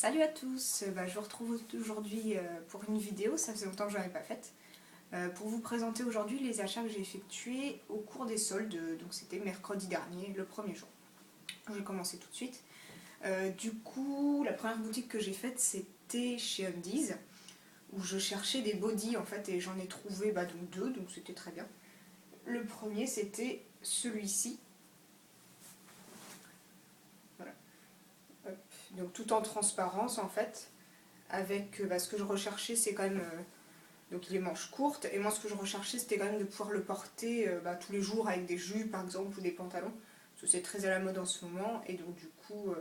Salut à tous, je vous retrouve aujourd'hui pour une vidéo, ça faisait longtemps que je n'en avais pas faite, pour vous présenter aujourd'hui les achats que j'ai effectués au cours des soldes, donc c'était mercredi dernier, le premier jour. Je vais commencer tout de suite. Du coup, la première boutique que j'ai faite c'était chez Undies, où je cherchais des bodys en fait et j'en ai trouvé donc deux, donc c'était très bien. Le premier c'était celui-ci. Voilà. Hop. Donc tout en transparence en fait. Avec ce que je recherchais, c'est quand même donc il est manches courtes, et moi ce que je recherchais c'était quand même de pouvoir le porter tous les jours avec des jupes par exemple ou des pantalons, parce que c'est très à la mode en ce moment, et donc du coup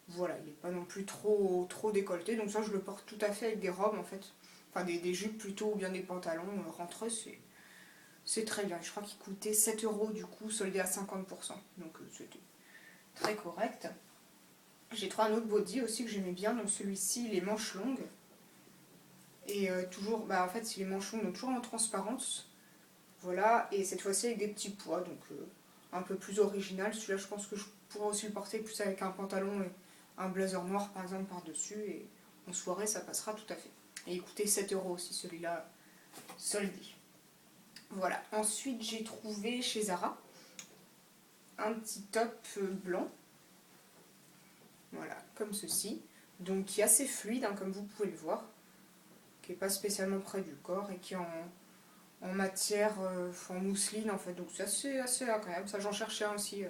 voilà, il n'est pas non plus trop décolleté, donc ça je le porte tout à fait avec des robes en fait, enfin des jupes plutôt ou bien des pantalons rentreux, c'est très bien. Je crois qu'il coûtait 7 € du coup, soldé à 50%, donc c'était très correct. J'ai trouvé un autre body aussi que j'aimais bien, donc celui-ci il est manches longues. Et toujours, en fait, les manchons sont toujours en transparence. Voilà, et cette fois-ci avec des petits pois, donc un peu plus original. Celui-là, je pense que je pourrais aussi le porter plus avec un pantalon et un blazer noir par exemple par-dessus. Et en soirée, ça passera tout à fait. Et il coûtait 7 € aussi, celui-là, soldé. Voilà, ensuite j'ai trouvé chez Zara un petit top blanc. Voilà, comme ceci. Donc qui est assez fluide, comme vous pouvez le voir. Qui n'est pas spécialement près du corps et qui est en matière, en mousseline en fait, donc c'est assez agréable. Ça, j'en cherchais un aussi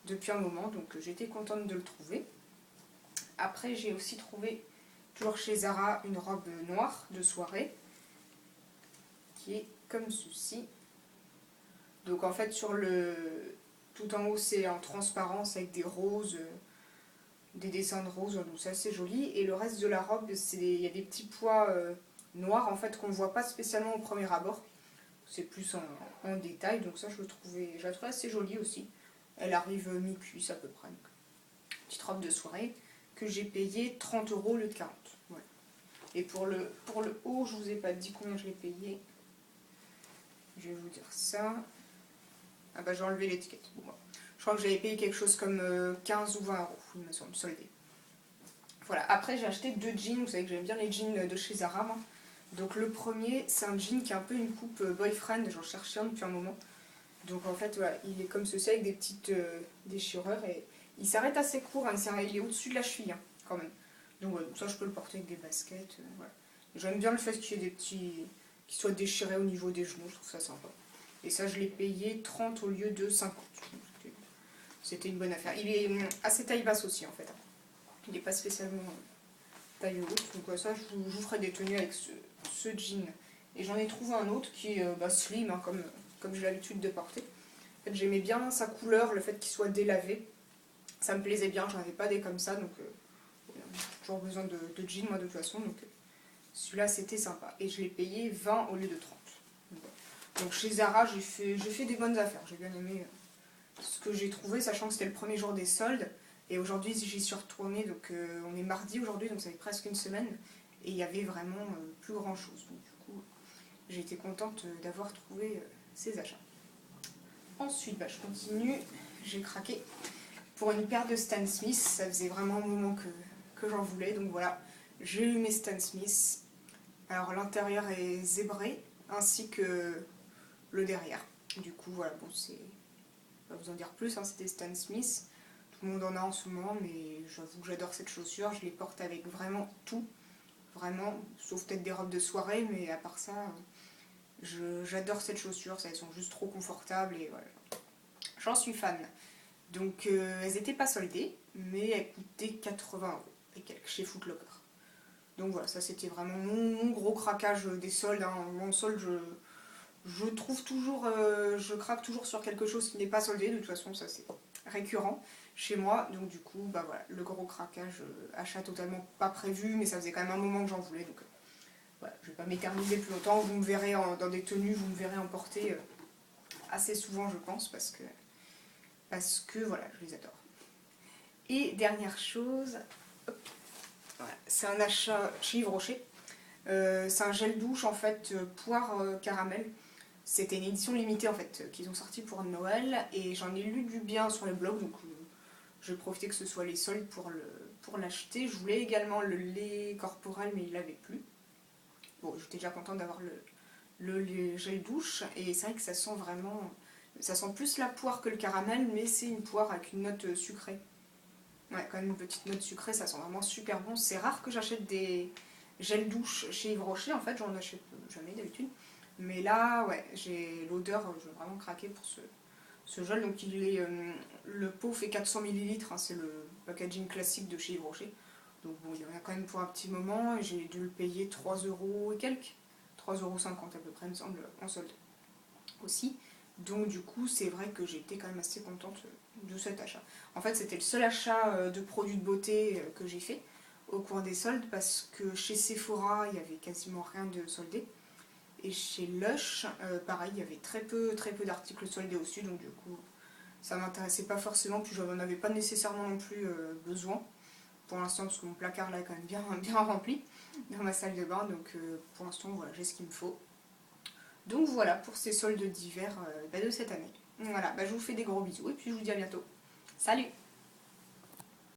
depuis un moment, donc j'étais contente de le trouver. Après, j'ai aussi trouvé, toujours chez Zara, une robe noire de soirée qui est comme ceci. Donc en fait, tout en haut, c'est en transparence avec des roses, des dessins de roses, donc c'est assez joli. Et le reste de la robe, il y a des petits pois noirs en fait qu'on ne voit pas spécialement au premier abord. C'est plus en détail, donc ça je la trouvais assez jolie aussi. Elle arrive mi-cuisse à peu près. Donc, petite robe de soirée que j'ai payé 30 € au lieu de 40. Voilà. Et pour le haut, je vous ai pas dit combien je l'ai payé. Je vais vous dire ça. Ah j'ai enlevé l'étiquette. Bon, je crois que j'avais payé quelque chose comme 15 ou 20 €, il me semble, soldé. Voilà, après j'ai acheté deux jeans, vous savez que j'aime bien les jeans de chez Zara, moi. Donc le premier, c'est un jean qui a un peu une coupe boyfriend, j'en cherchais un depuis un moment. Donc en fait, voilà, il est comme ceci avec des petites déchirures et il s'arrête assez court, hein, il est au-dessus de la cheville quand même. Donc ouais, ça je peux le porter avec des baskets. Voilà. J'aime bien le fait qu'il y ait des petits, qui soient déchirés au niveau des genoux, je trouve ça sympa. Et ça je l'ai payé 30 au lieu de 50. C'était une bonne affaire. Il est assez taille basse aussi en fait. Il n'est pas spécialement taille haute. Donc ça je vous ferai des tenues avec ce jean. Et j'en ai trouvé un autre qui est slim, comme j'ai l'habitude de porter. En fait, j'aimais bien sa couleur, le fait qu'il soit délavé. Ça me plaisait bien, j'en avais pas des comme ça, donc j'ai toujours besoin de jeans moi de toute façon. Donc celui-là c'était sympa. Et je l'ai payé 20 au lieu de 30. Donc chez Zara, j'ai fait des bonnes affaires. J'ai bien aimé ce que j'ai trouvé, sachant que c'était le premier jour des soldes. Et aujourd'hui j'y suis retournée, donc on est mardi aujourd'hui, donc ça fait presque une semaine. Et il y avait vraiment plus grand chose. Donc du coup, j'ai été contente d'avoir trouvé ces achats. Ensuite, je continue, j'ai craqué pour une paire de Stan Smith, ça faisait vraiment un moment que j'en voulais, donc voilà, j'ai eu mes Stan Smith. Alors l'intérieur est zébré, ainsi que le derrière. Du coup, voilà, bon, c'est pas vous en dire plus, hein, c'était Stan Smith. Tout le monde en a en ce moment, mais j'avoue que j'adore cette chaussure, je les porte avec vraiment tout, vraiment, sauf peut-être des robes de soirée, mais à part ça, j'adore cette chaussure, elles sont juste trop confortables et voilà. J'en suis fan. Donc elles n'étaient pas soldées, mais elles coûtaient 80 € et quelques chez Foot Locker. Donc voilà, ça c'était vraiment mon gros craquage des soldes. Hein. Mon solde, je trouve toujours, je craque toujours sur quelque chose qui n'est pas soldé. De toute façon, ça c'est récurrent chez moi. Donc du coup, voilà, le gros craquage, achat totalement pas prévu, mais ça faisait quand même un moment que j'en voulais. Donc voilà, je ne vais pas m'éterniser plus longtemps. Vous me verrez dans des tenues, vous me verrez en porter assez souvent, je pense, parce que voilà, je les adore. Et dernière chose, voilà, c'est un achat chez Yves Rocher. C'est un gel douche en fait poire caramel. C'était une édition limitée en fait qu'ils ont sorti pour Noël et j'en ai lu du bien sur le blog, donc je vais profiter que ce soit les soldes pour l'acheter. Je voulais également le lait corporel, mais il l'avait plus. Bon, j'étais déjà contente d'avoir le lait gel douche, et c'est vrai que ça sent vraiment... Ça sent plus la poire que le caramel, mais c'est une poire avec une note sucrée. Ouais, quand même une petite note sucrée, ça sent vraiment super bon. C'est rare que j'achète des gels douche chez Yves Rocher, en fait, j'en achète jamais d'habitude. Mais là, ouais, j'ai l'odeur, je vais vraiment craquer pour ce gel. Donc le pot fait 400 millilitres, hein, c'est le packaging classique de chez Yves Rocher. Donc bon, il y en a quand même pour un petit moment, et j'ai dû le payer 3 euros et quelques. 3,50 € à peu près, il me semble, en solde aussi. Donc du coup, c'est vrai que j'étais quand même assez contente de cet achat. En fait, c'était le seul achat de produits de beauté que j'ai fait au cours des soldes, parce que chez Sephora, il n'y avait quasiment rien de soldé. Et chez Lush, pareil, il y avait très peu d'articles soldés au-dessus, donc du coup, ça m'intéressait pas forcément, puis je n'en avais pas nécessairement non plus besoin pour l'instant, parce que mon placard là est quand même bien rempli dans ma salle de bain, donc pour l'instant, voilà, j'ai ce qu'il me faut. Donc voilà pour ces soldes d'hiver de cette année. Voilà, je vous fais des gros bisous et puis je vous dis à bientôt. Salut!